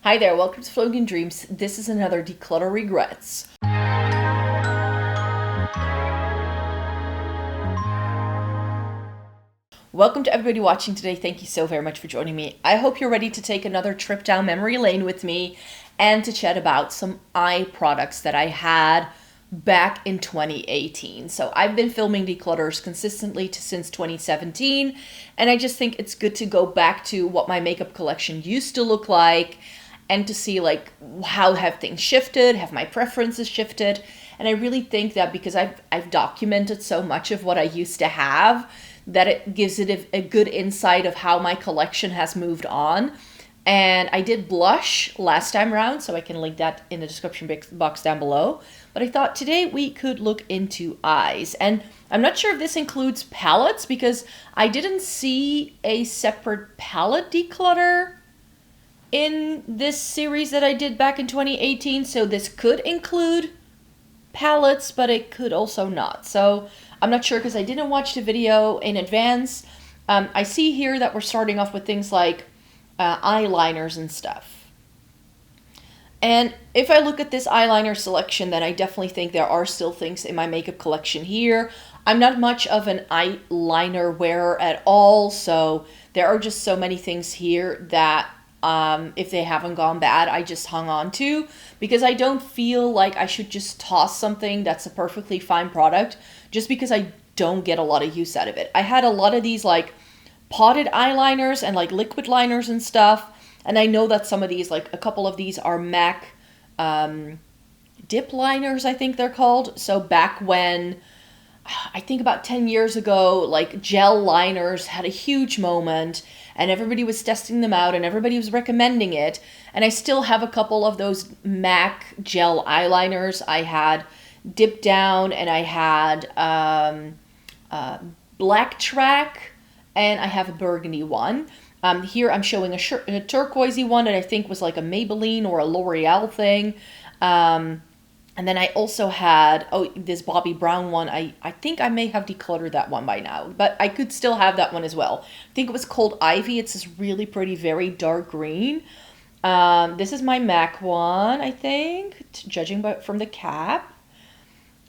Hi there, welcome to Floating Dreams. This is another Declutter Regrets. Welcome to everybody watching today. Thank you so very much for joining me. I hope you're ready to take another trip down memory lane with me and to chat about some eye products that I had back in 2018. So I've been filming declutters consistently since 2017, and I just think it's good to go back to what my makeup collection used to look like and to see like how have things shifted, have my preferences shifted. And I really think that because I've documented so much of what I used to have, that it gives it a good insight of how my collection has moved on. And I did blush last time around, so I can link that in the description box down below. But I thought today we could look into eyes. And I'm not sure if this includes palettes because I didn't see a separate palette declutter in this series that I did back in 2018. So this could include palettes, but it could also not. So I'm not sure because I didn't watch the video in advance. I see here that we're starting off with things like eyeliners and stuff. And if I look at this eyeliner selection, then I definitely think there are still things in my makeup collection here. I'm not much of an eyeliner wearer at all, so there are just so many things here that if they haven't gone bad, I just hung on to, because I don't feel like I should just toss something that's a perfectly fine product just because I don't get a lot of use out of it. I had a lot of these like potted eyeliners and like liquid liners and stuff, and I know that some of these, like a couple of these are MAC dip liners, I think they're called. So back when, I think about 10 years ago, like gel liners had a huge moment and everybody was testing them out and everybody was recommending it. And I still have a couple of those MAC gel eyeliners. I had Dip Down and I had Black Track and I have a burgundy one. Here I'm showing a turquoisey one that I think was like a Maybelline or a L'Oreal thing. And then I also had, this Bobbi Brown one. I think I may have decluttered that one by now, but I could still have that one as well. I think it was called Ivy. It's this really pretty, very dark green. This is my MAC one, I think, judging from the cap.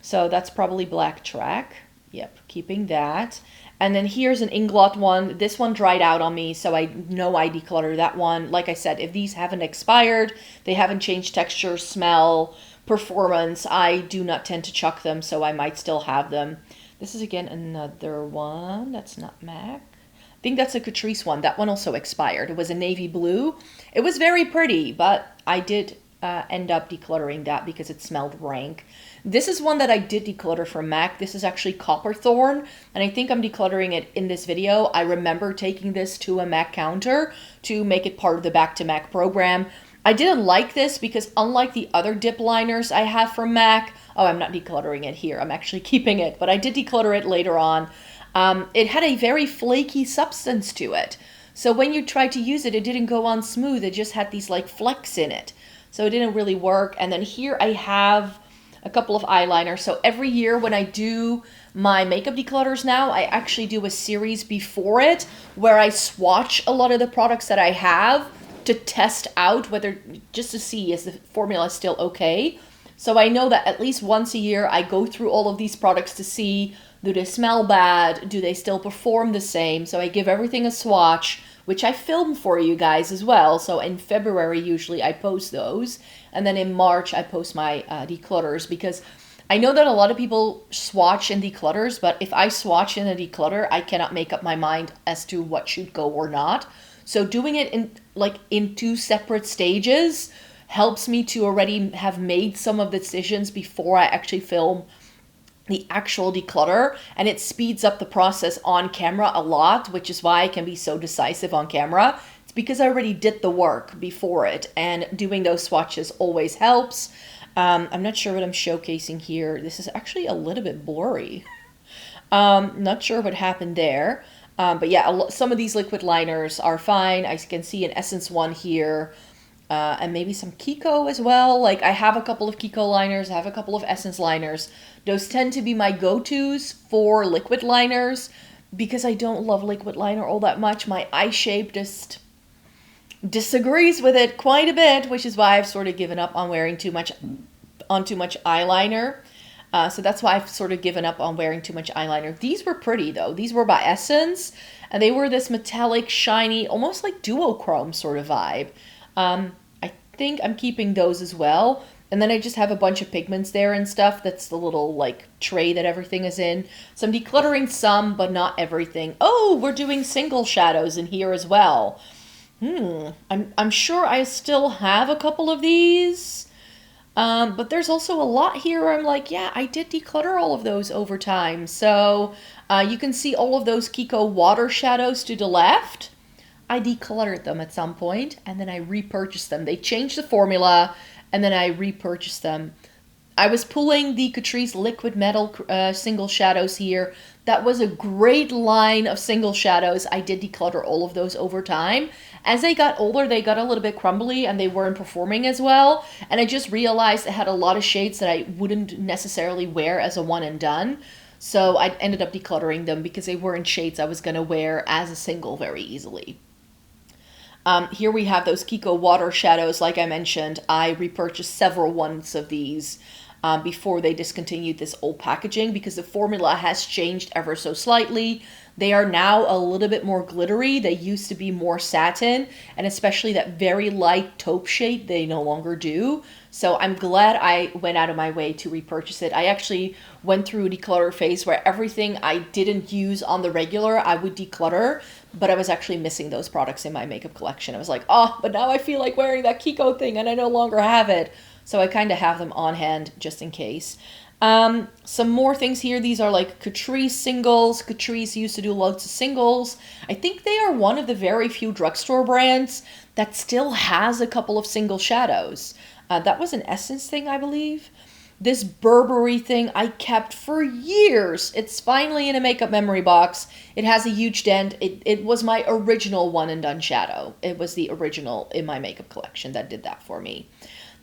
So that's probably Black Track. Yep, keeping that. And then here's an Inglot one. This one dried out on me, so I know I decluttered that one. Like I said, if these haven't expired, they haven't changed texture, smell, performance, I do not tend to chuck them, so I might still have them. This is again another one that's not MAC. I think that's a Catrice one. That one also expired. It was a navy blue. It was very pretty, but I did end up decluttering that because it smelled rank. This is one that I did declutter from MAC. This is actually Copperthorn, and I think I'm decluttering it in this video. I remember taking this to a MAC counter to make it part of the Back to MAC program. I didn't like this because unlike the other dip liners I have from MAC, I'm not decluttering it here, I'm actually keeping it, but I did declutter it later on. It had a very flaky substance to it. So when you tried to use it, it didn't go on smooth, it just had these like flecks in it. So it didn't really work. And then here I have a couple of eyeliners. So every year when I do my makeup declutters now, I actually do a series before it where I swatch a lot of the products that I have to test out whether, just to see is the formula still okay. So I know that at least once a year I go through all of these products to see, do they smell bad? Do they still perform the same? So I give everything a swatch, which I film for you guys as well. So in February, usually I post those. And then in March, I post my declutters, because I know that a lot of people swatch in declutters, but if I swatch in a declutter, I cannot make up my mind as to what should go or not. So doing it in two separate stages helps me to already have made some of the decisions before I actually film the actual declutter, and it speeds up the process on camera a lot, which is why I can be so decisive on camera. It's because I already did the work before it, and doing those swatches always helps. I'm not sure what I'm showcasing here. This is actually a little bit blurry. Not sure what happened there. But yeah, some of these liquid liners are fine. I can see an Essence one here, and maybe some Kiko as well. Like I have a couple of Kiko liners, I have a couple of Essence liners. Those tend to be my go-tos for liquid liners because I don't love liquid liner all that much. My eye shape just, disagrees with it quite a bit, which is why I've sort of given up on wearing too much eyeliner. So that's why I've sort of given up on wearing too much eyeliner. These were pretty though. These were by Essence, and they were this metallic, shiny, almost like duochrome sort of vibe. I think I'm keeping those as well. And then I just have a bunch of pigments there and stuff. That's the little like tray that everything is in. So I'm decluttering some, but not everything. Oh, we're doing single shadows in here as well. I'm sure I still have a couple of these. But there's also a lot here where I'm like, yeah, I did declutter all of those over time. So you can see all of those Kiko water shadows to the left. I decluttered them at some point and then I repurchased them. They changed the formula and then I repurchased them. I was pulling the Catrice Liquid Metal single shadows here. That was a great line of single shadows. I did declutter all of those over time. As they got older, they got a little bit crumbly and they weren't performing as well. And I just realized I had a lot of shades that I wouldn't necessarily wear as a one and done. So I ended up decluttering them because they weren't shades I was going to wear as a single very easily. Here we have those Kiko water shadows. Like I mentioned, I repurchased several ones of these before they discontinued this old packaging because the formula has changed ever so slightly. They are now a little bit more glittery. They used to be more satin, and especially that very light taupe shade they no longer do. So I'm glad I went out of my way to repurchase it. I actually went through a declutter phase where everything I didn't use on the regular, I would declutter, but I was actually missing those products in my makeup collection. I was like, oh, but now I feel like wearing that Kiko thing and I no longer have it. So I kind of have them on hand just in case. Some more things here. These are like Catrice singles. Catrice used to do loads of singles. I think they are one of the very few drugstore brands that still has a couple of single shadows. That was an Essence thing, I believe. This Burberry thing I kept for years. It's finally in a makeup memory box. It has a huge dent. It was my original one and done shadow. It was the original in my makeup collection that did that for me.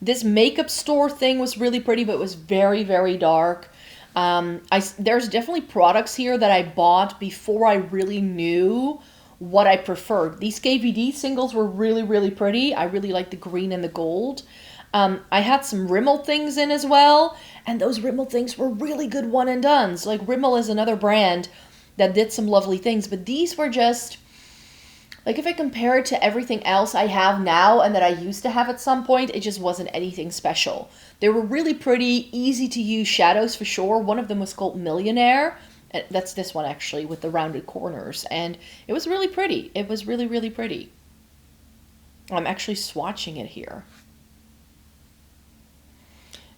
This makeup store thing was really pretty, but it was very, very dark. There's definitely products here that I bought before I really knew what I preferred. These KVD singles were really, really pretty. I really like the green and the gold. I had some Rimmel things in as well, and those Rimmel things were really good one and dones. Like Rimmel is another brand that did some lovely things, but these were just, like if I compare it to everything else I have now and that I used to have at some point, it just wasn't anything special. They were really pretty, easy to use shadows for sure. One of them was called Millionaire. That's this one actually with the rounded corners, and it was really pretty. It was really, really pretty. I'm actually swatching it here.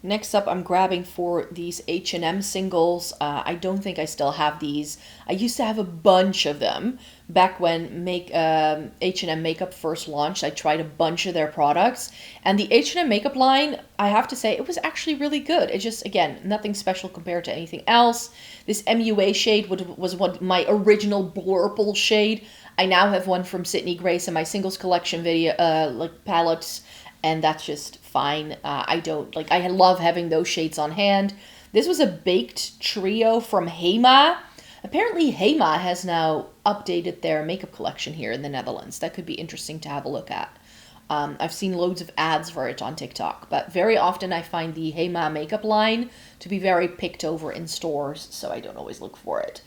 Next up, I'm grabbing for these H&M singles. I don't think I still have these. I used to have a bunch of them back when H&M makeup first launched. I tried a bunch of their products. And the H&M makeup line, I have to say, it was actually really good. It just, again, nothing special compared to anything else. This MUA shade was my original Blurple shade. I now have one from Sydney Grace in my singles collection video, like palettes. And that's just fine. I love having those shades on hand. This was a baked trio from Hema. Apparently Hema has now updated their makeup collection here in the Netherlands. That could be interesting to have a look at. I've seen loads of ads for it on TikTok, but very often I find the Hema makeup line to be very picked over in stores, so I don't always look for it.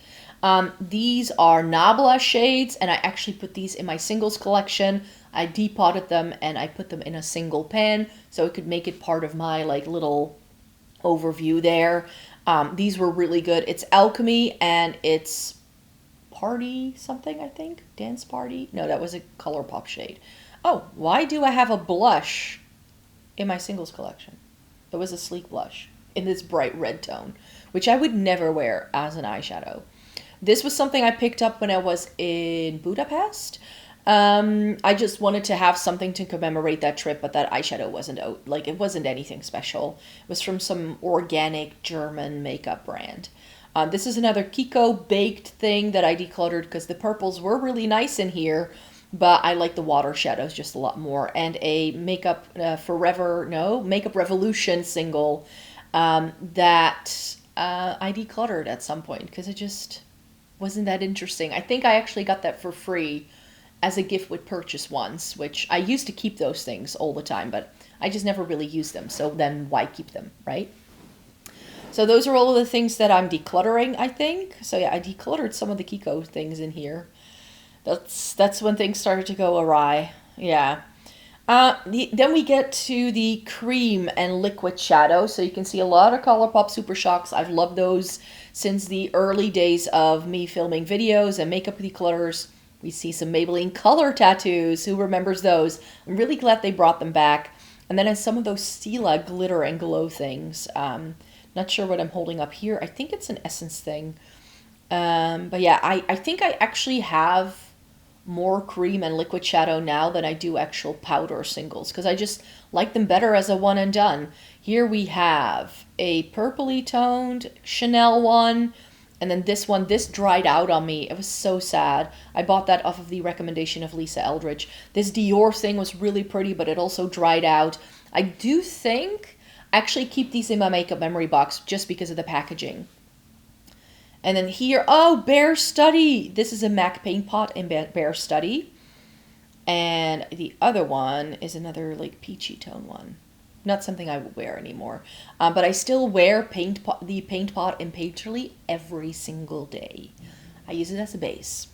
These are Nabla shades, and I actually put these in my singles collection. I depotted them and I put them in a single pan so it could make it part of my like little overview there. These were really good. It's Alchemy and it's Party something, I think. Dance Party? No, that was a ColourPop shade. Oh, why do I have a blush in my singles collection? It was a sleek blush in this bright red tone, which I would never wear as an eyeshadow. This was something I picked up when I was in Budapest. I just wanted to have something to commemorate that trip, but that eyeshadow wasn't it wasn't anything special. It was from some organic German makeup brand. This is another Kiko baked thing that I decluttered because the purples were really nice in here, but I like the water shadows just a lot more. And a Makeup Revolution single that I decluttered at some point because it just wasn't that interesting. I think I actually got that for free as a gift with purchase once, which I used to keep those things all the time, but I just never really used them. So then why keep them, right? So those are all of the things that I'm decluttering, I think. So yeah, I decluttered some of the Kiko things in here. That's when things started to go awry. Yeah. Then we get to the cream and liquid shadow. So you can see a lot of ColourPop Super Shocks. I've loved those since the early days of me filming videos and makeup declutters. We see some Maybelline color tattoos. Who remembers those? I'm really glad they brought them back. And then some of those Stila glitter and glow things. Not sure what I'm holding up here. I think it's an Essence thing. But yeah, I think I actually have more cream and liquid shadow now than I do actual powder singles, because I just like them better as a one and done. Here we have a purpley toned Chanel one, and then this one, this dried out on me. It was so sad. I bought that off of the recommendation of Lisa Eldridge. This Dior thing was really pretty, but it also dried out. I do think I actually keep these in my makeup memory box just because of the packaging. And then here, oh, Bear Study. This is a MAC paint pot in Bear Study. And the other one is another like peachy tone one. Not something I would wear anymore. But I still wear the paint pot in Painterly every single day. I use it as a base.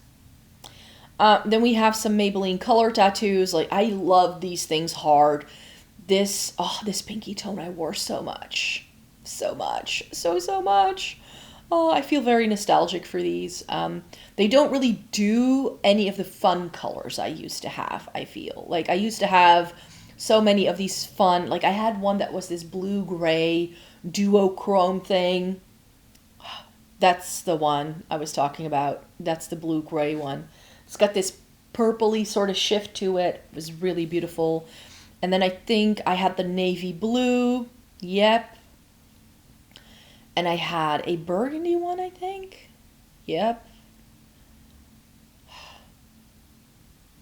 Then we have some Maybelline color tattoos. Like, I love these things hard. This pinky tone I wore so much. So much. So much. Oh, I feel very nostalgic for these. They don't really do any of the fun colors I used to have, I feel. Like, I used to have so many of these fun, like I had one that was this blue-gray duochrome thing. That's the one I was talking about. That's the blue-gray one. It's got this purpley sort of shift to it. It was really beautiful. And then I think I had the navy blue. Yep. And I had a burgundy one, I think. Yep.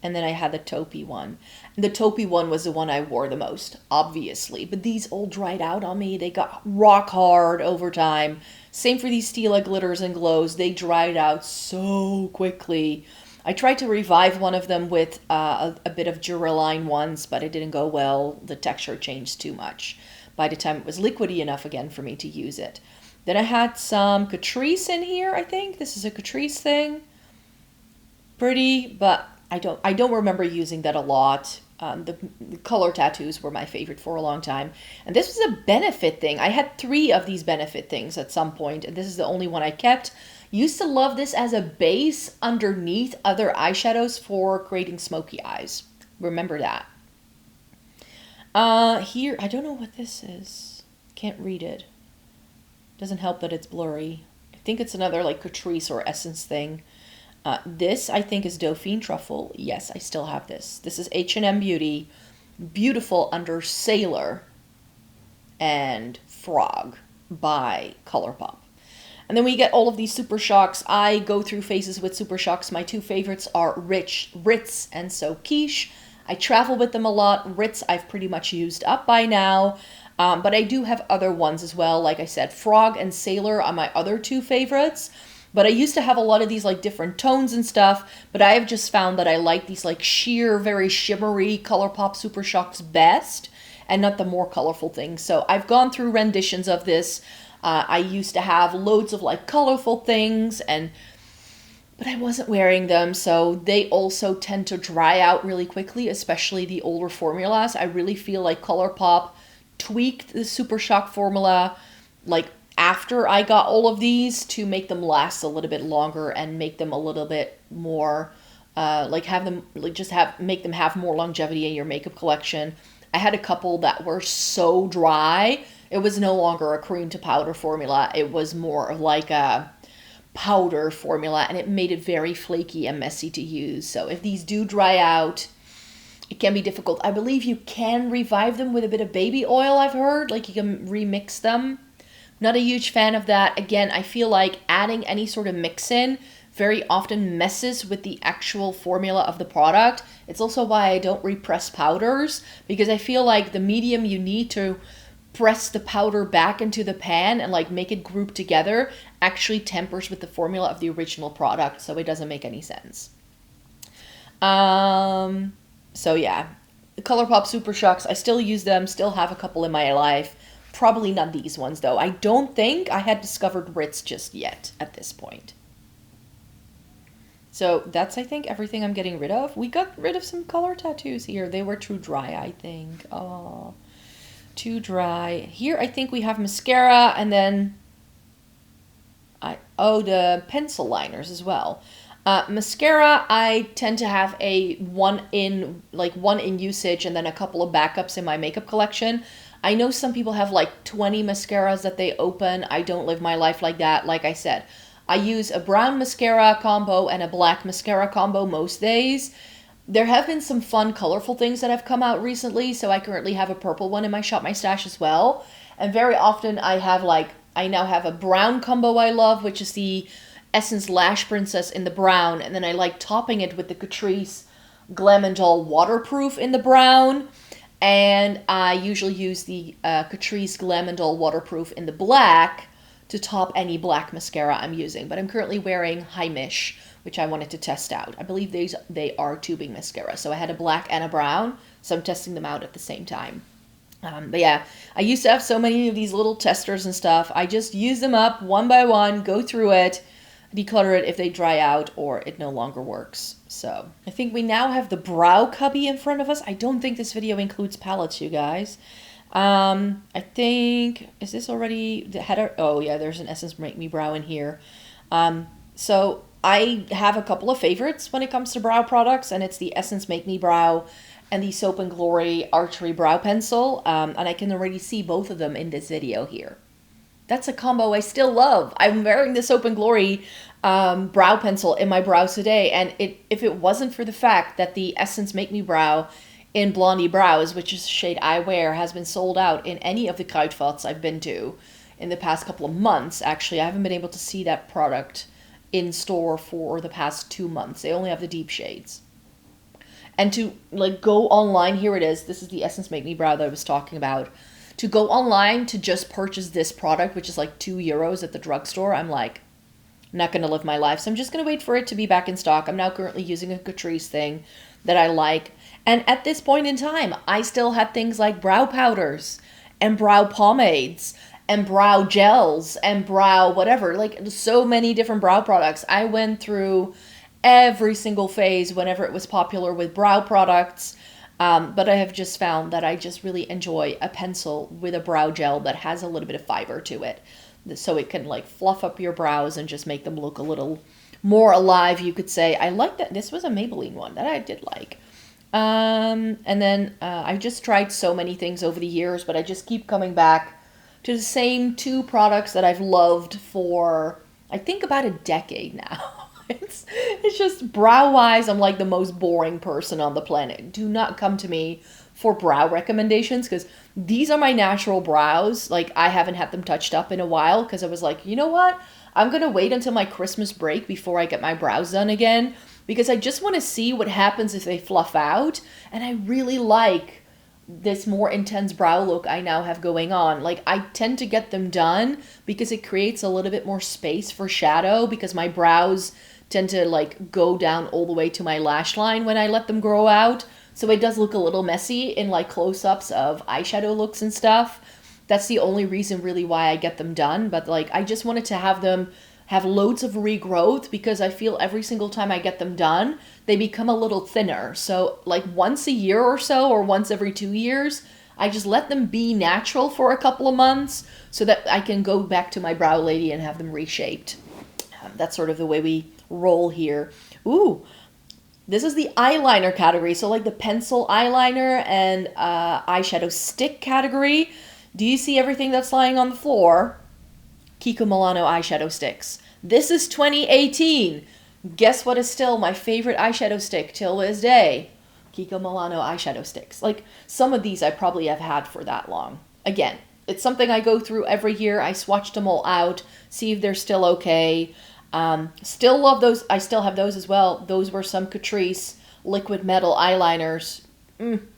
And then I had the taupey one. And the taupey one was the one I wore the most, obviously. But these all dried out on me. They got rock hard over time. Same for these Stila glitters and glows. They dried out so quickly. I tried to revive one of them with a bit of Duraline once, but it didn't go well. The texture changed too much by the time it was liquidy enough again for me to use it. Then I had some Catrice in here, I think. This is a Catrice thing. Pretty, but I don't remember using that a lot. The color tattoos were my favorite for a long time. And this was a Benefit thing. I had 3 of these Benefit things at some point, and this is the only one I kept. Used to love this as a base underneath other eyeshadows for creating smoky eyes. Remember that. Here, I don't know what this is. Can't read it. Doesn't help that it's blurry. I think it's another like Catrice or Essence thing. This, I think, is Dauphine Truffle. Yes, I still have this. This is H&M Beauty. Beautiful under Sailor and Frog by ColourPop. And then we get all of these Super Shocks. I go through phases with Super Shocks. My 2 favorites are Ritz and So Quiche. I travel with them a lot. Ritz I've pretty much used up by now. But I do have other ones as well. Like I said, Frog and Sailor are my other 2 favorites. But I used to have a lot of these like different tones and stuff. But I have just found that I like these like sheer, very shimmery ColourPop Super Shocks best. And not the more colorful things. So I've gone through renditions of this. I used to have loads of like colorful things, but I wasn't wearing them, so they also tend to dry out really quickly, especially the older formulas. I really feel like ColourPop tweaked the Super Shock formula like after I got all of these to make them last a little bit longer and make them a little bit more make them have more longevity in your makeup collection. I had a couple that were so dry. It was no longer a cream to powder formula. It was more of like a powder formula, and it made it very flaky and messy to use. So if these do dry out, it can be difficult. I believe you can revive them with a bit of baby oil, I've heard. Like, you can remix them. Not a huge fan of that. Again, I feel like adding any sort of mix in very often messes with the actual formula of the product. It's also why I don't repress powders, because I feel like the medium you need to press the powder back into the pan and like make it group together actually tempers with the formula of the original product, so it doesn't make any sense. So yeah, the ColourPop Super Shocks, I still use them, still have a couple in my life. Probably not these ones though. I don't think I had discovered Ritz just yet at this point. So that's, I think, everything I'm getting rid of. We got rid of some color tattoos here. They were too dry, I think. Oh, too dry. Here, I think we have mascara, and then the pencil liners as well. Mascara, I tend to have a one in usage and then a couple of backups in my makeup collection. I know some people have like 20 mascaras that they open. I don't live my life like that. Like I said, I use a brown mascara combo and a black mascara combo most days. There have been some fun, colorful things that have come out recently, so I currently have a purple one in my Shop My Stash as well. And very often I now have a brown combo I love, which is the Essence Lash Princess in the brown, and then I like topping it with the Catrice Glam and Doll Waterproof in the brown. And I usually use the Catrice Glam and Doll Waterproof in the black to top any black mascara I'm using. But I'm currently wearing Heimish, which I wanted to test out. I believe they are tubing mascara. So I had a black and a brown, so I'm testing them out at the same time. But yeah, I used to have so many of these little testers and stuff. I just use them up one by one, go through it, declutter it if they dry out or it no longer works. So I think we now have the brow cubby in front of us. I don't think this video includes palettes, you guys. I think, is this already the header? Oh yeah, there's an Essence Make Me Brow in here. So I have a couple of favorites when it comes to brow products, and it's the Essence Make Me Brow and the Soap and Glory Archery Brow Pencil. And I can already see both of them in this video here. That's a combo I still love. I'm wearing the Soap and Glory brow pencil in my brows today, and if it wasn't for the fact that the Essence Make Me Brow in Blondie Brows, which is the shade I wear, has been sold out in any of the Kruidvats I've been to in the past couple of months. Actually, I haven't been able to see that product in store for the past 2 months. They only have the deep shades. And to like go online, here it is. This is the Essence Make Me Brow that I was talking about. To go online to just purchase this product, which is like €2 at the drugstore, I'm like, not going to live my life. So I'm just going to wait for it to be back in stock. I'm now currently using a Catrice thing that I like. And at this point in time, I still had things like brow powders and brow pomades and brow gels and brow whatever. Like so many different brow products. I went through every single phase whenever it was popular with brow products. But I have just found that I just really enjoy a pencil with a brow gel that has a little bit of fiber to it. So it can like fluff up your brows and just make them look a little more alive, you could say. I like that. This was a Maybelline one that I did like. And then I just tried so many things over the years, but I just keep coming back to the same 2 products that I've loved for, I think, about a decade now. It's just brow-wise, I'm like the most boring person on the planet. Do not come to me for brow recommendations, because these are my natural brows. Like, I haven't had them touched up in a while, because I was like, you know what? I'm going to wait until my Christmas break before I get my brows done again, because I just want to see what happens if they fluff out. And I really like this more intense brow look I now have going on. Like, I tend to get them done because it creates a little bit more space for shadow, because my brows tend to like go down all the way to my lash line when I let them grow out. So it does look a little messy in like close-ups of eyeshadow looks and stuff. That's the only reason really why I get them done. But like, I just wanted to have them have loads of regrowth, because I feel every single time I get them done, they become a little thinner. So like once a year or so, or once every 2 years, I just let them be natural for a couple of months so that I can go back to my brow lady and have them reshaped. That's sort of the way we roll here. Ooh, this is the eyeliner category. So like the pencil eyeliner and eyeshadow stick category. Do you see everything that's lying on the floor? Kiko Milano eyeshadow sticks. This is 2018. Guess what is still my favorite eyeshadow stick till this day? Kiko Milano eyeshadow sticks. Like, some of these I probably have had for that long. Again, it's something I go through every year. I swatch them all out, see if they're still okay. Still love those. I still have those as well. Those were some Catrice liquid metal eyeliners.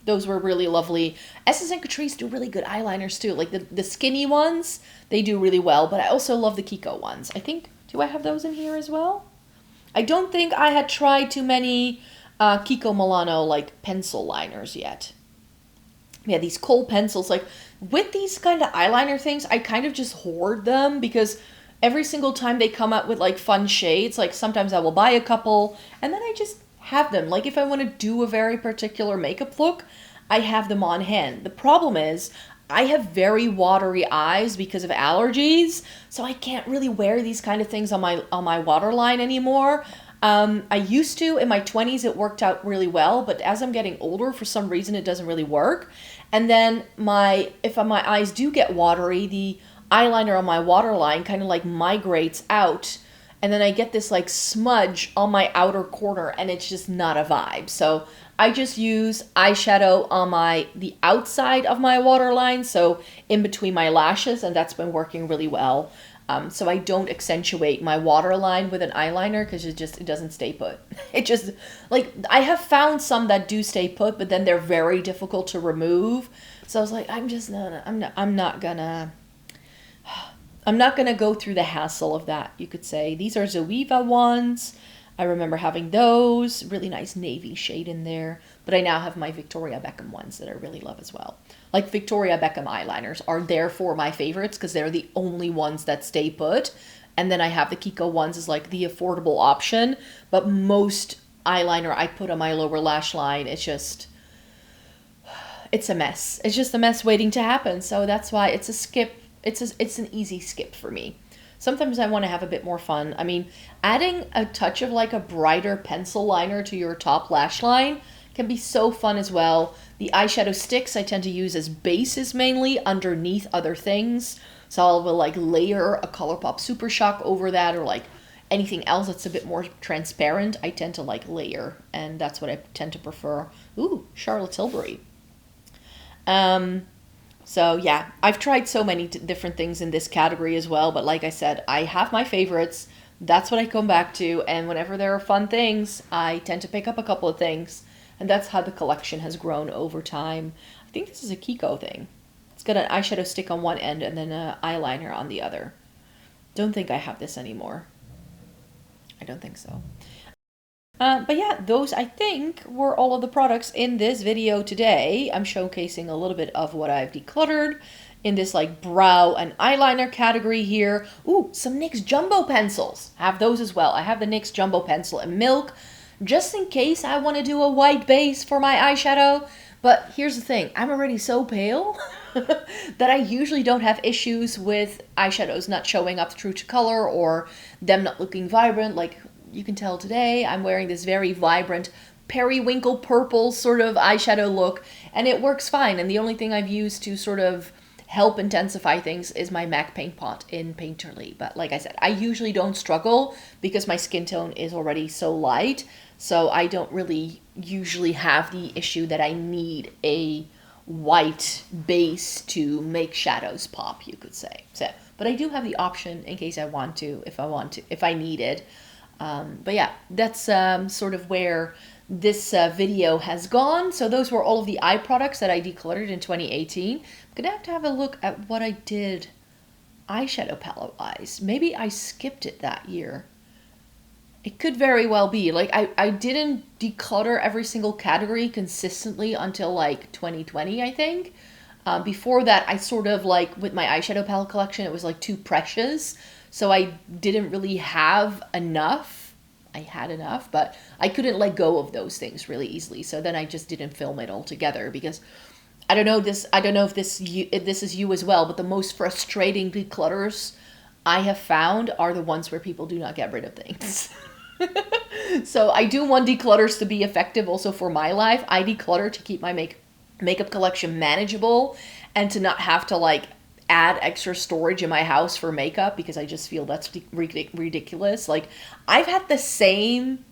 Those were really lovely. Essence and Catrice do really good eyeliners too. Like the skinny ones, they do really well. But I also love the Kiko ones. I think, do I have those in here as well? I don't think I had tried too many Kiko Milano, like, pencil liners yet. Yeah, these kohl pencils, like, with these kind of eyeliner things, I kind of just hoard them because every single time they come out with, like, fun shades, like, sometimes I will buy a couple, and then I just have them. Like, if I want to do a very particular makeup look, I have them on hand. The problem is, I have very watery eyes because of allergies, so I can't really wear these kind of things on my waterline anymore. I used to in my 20s, it worked out really well, but as I'm getting older, for some reason, it doesn't really work. And then if my eyes do get watery, the eyeliner on my waterline kind of like migrates out, and then I get this like smudge on my outer corner, and it's just not a vibe. So I just use eyeshadow on the outside of my waterline, so in between my lashes, and that's been working really well. So I don't accentuate my waterline with an eyeliner because it doesn't stay put. It just, like, I have found some that do stay put, but then they're very difficult to remove. So I was like, I'm not gonna go through the hassle of that, you could say. These are Zoeva ones. I remember having those. Really nice navy shade in there. But I now have my Victoria Beckham ones that I really love as well. Like, Victoria Beckham eyeliners are therefore my favorites because they're the only ones that stay put. And then I have the Kiko ones as like the affordable option. But most eyeliner I put on my lower lash line, it's a mess. It's just a mess waiting to happen. So that's why it's a skip. It's an easy skip for me. Sometimes I want to have a bit more fun. I mean, adding a touch of like a brighter pencil liner to your top lash line can be so fun as well. The eyeshadow sticks I tend to use as bases mainly underneath other things. So I will like layer a ColourPop Super Shock over that, or like anything else that's a bit more transparent. I tend to like layer, and that's what I tend to prefer. Ooh, Charlotte Tilbury. So yeah, I've tried so many different things in this category as well, but like I said, I have my favorites. That's what I come back to, and whenever there are fun things, I tend to pick up a couple of things, and that's how the collection has grown over time. I think this is a Kiko thing. It's got an eyeshadow stick on one end and then an eyeliner on the other. Don't think I have this anymore. I don't think so. But yeah, those I think were all of the products in this video today. I'm showcasing a little bit of what I've decluttered in this like brow and eyeliner category here. Ooh, some NYX Jumbo pencils. I have those as well. I have the NYX Jumbo pencil in milk, just in case I want to do a white base for my eyeshadow. But here's the thing, I'm already so pale that I usually don't have issues with eyeshadows not showing up true to color or them not looking vibrant. Like, you can tell today I'm wearing this very vibrant periwinkle purple sort of eyeshadow look, and it works fine. And the only thing I've used to sort of help intensify things is my MAC paint pot in Painterly. But like I said, I usually don't struggle because my skin tone is already so light, so I don't really usually have the issue that I need a white base to make shadows pop, you could say. So, but I do have the option in case I want to, if I need it. But yeah, that's sort of where this video has gone. So those were all of the eye products that I decluttered in 2018. I'm gonna have to have a look at what I did eyeshadow palette wise. Maybe I skipped it that year. It could very well be. Like, I didn't declutter every single category consistently until like 2020, I think. Before that, I sort of like, with my eyeshadow palette collection, it was like too precious. So I didn't really have enough. I had enough, but I couldn't let go of those things really easily. So then I just didn't film it altogether because I don't know if this is you as well, but the most frustrating declutters I have found are the ones where people do not get rid of things. So I do want declutters to be effective also for my life. I declutter to keep my makeup collection manageable and to not have to like add extra storage in my house for makeup because I just feel that's ridiculous. Like, I've had the same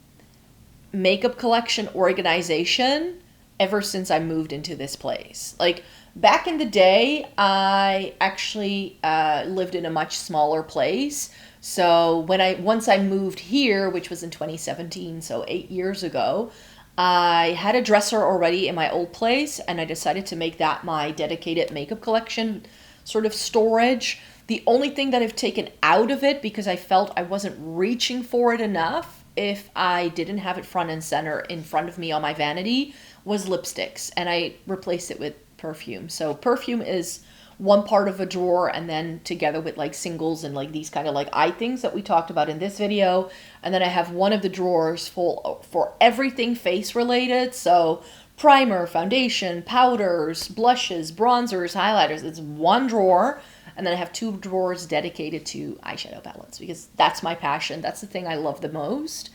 makeup collection organization ever since I moved into this place. Like, back in the day, I actually lived in a much smaller place. So once I moved here, which was in 2017, so 8 years ago, I had a dresser already in my old place, and I decided to make that my dedicated makeup collection sort of storage. The only thing that I've taken out of it because I felt I wasn't reaching for it enough if I didn't have it front and center in front of me on my vanity was lipsticks, and I replaced it with perfume. So perfume is one part of a drawer, and then together with like singles and like these kind of like eye things that we talked about in this video. And then I have one of the drawers full for everything face related. So primer, foundation, powders, blushes, bronzers, highlighters. It's one drawer. And then I have two drawers dedicated to eyeshadow palettes because that's my passion. That's the thing I love the most.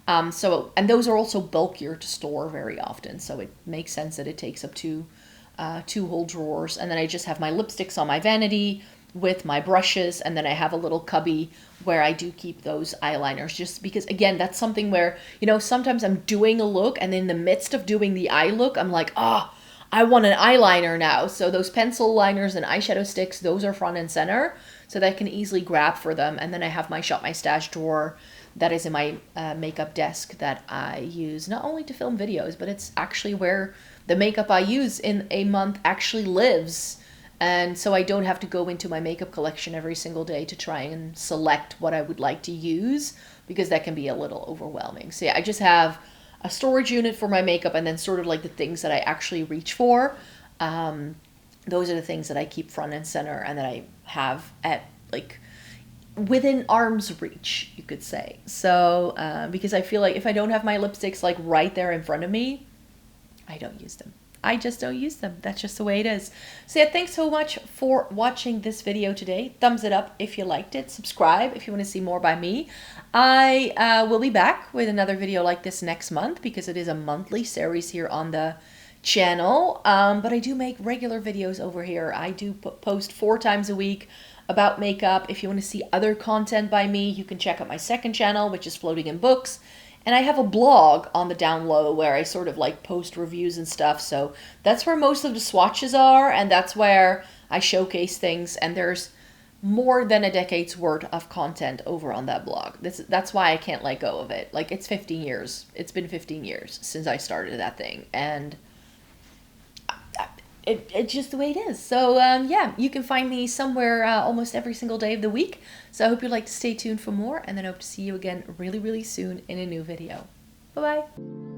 And those are also bulkier to store very often. So it makes sense that it takes up two whole drawers. And then I just have my lipsticks on my vanity with my brushes. And then I have a little cubby where I do keep those eyeliners, just because, again, that's something where, you know, sometimes I'm doing a look and in the midst of doing the eye look, I'm like, I want an eyeliner now. So those pencil liners and eyeshadow sticks, those are front and center, so that I can easily grab for them. And then I have my Shop My Stash drawer that is in my makeup desk that I use not only to film videos, but it's actually where the makeup I use in a month actually lives. And so I don't have to go into my makeup collection every single day to try and select what I would like to use, because that can be a little overwhelming. So yeah, I just have a storage unit for my makeup, and then sort of like the things that I actually reach for. Those are the things that I keep front and center and that I have at like within arm's reach, you could say. So because I feel like if I don't have my lipsticks like right there in front of me, I don't use them. I just don't use them. That's just the way it is. So yeah, thanks so much for watching this video today. Thumbs it up if you liked it. Subscribe if you want to see more by me. I will be back with another video like this next month, because it is a monthly series here on the channel. But I do make regular videos over here. I do post 4 times a week about makeup. If you want to see other content by me, you can check out my second channel, which is Floating in Books. And I have a blog on the down low where I sort of like post reviews and stuff. So that's where most of the swatches are, and that's where I showcase things. And there's more than a decade's worth of content over on that blog. That's why I can't let go of it. Like, it's 15 years. It's been 15 years since I started that thing. And it's just the way it is. So yeah, you can find me somewhere almost every single day of the week. So I hope you'd like to stay tuned for more, and then I hope to see you again really, really soon in a new video. Bye-bye.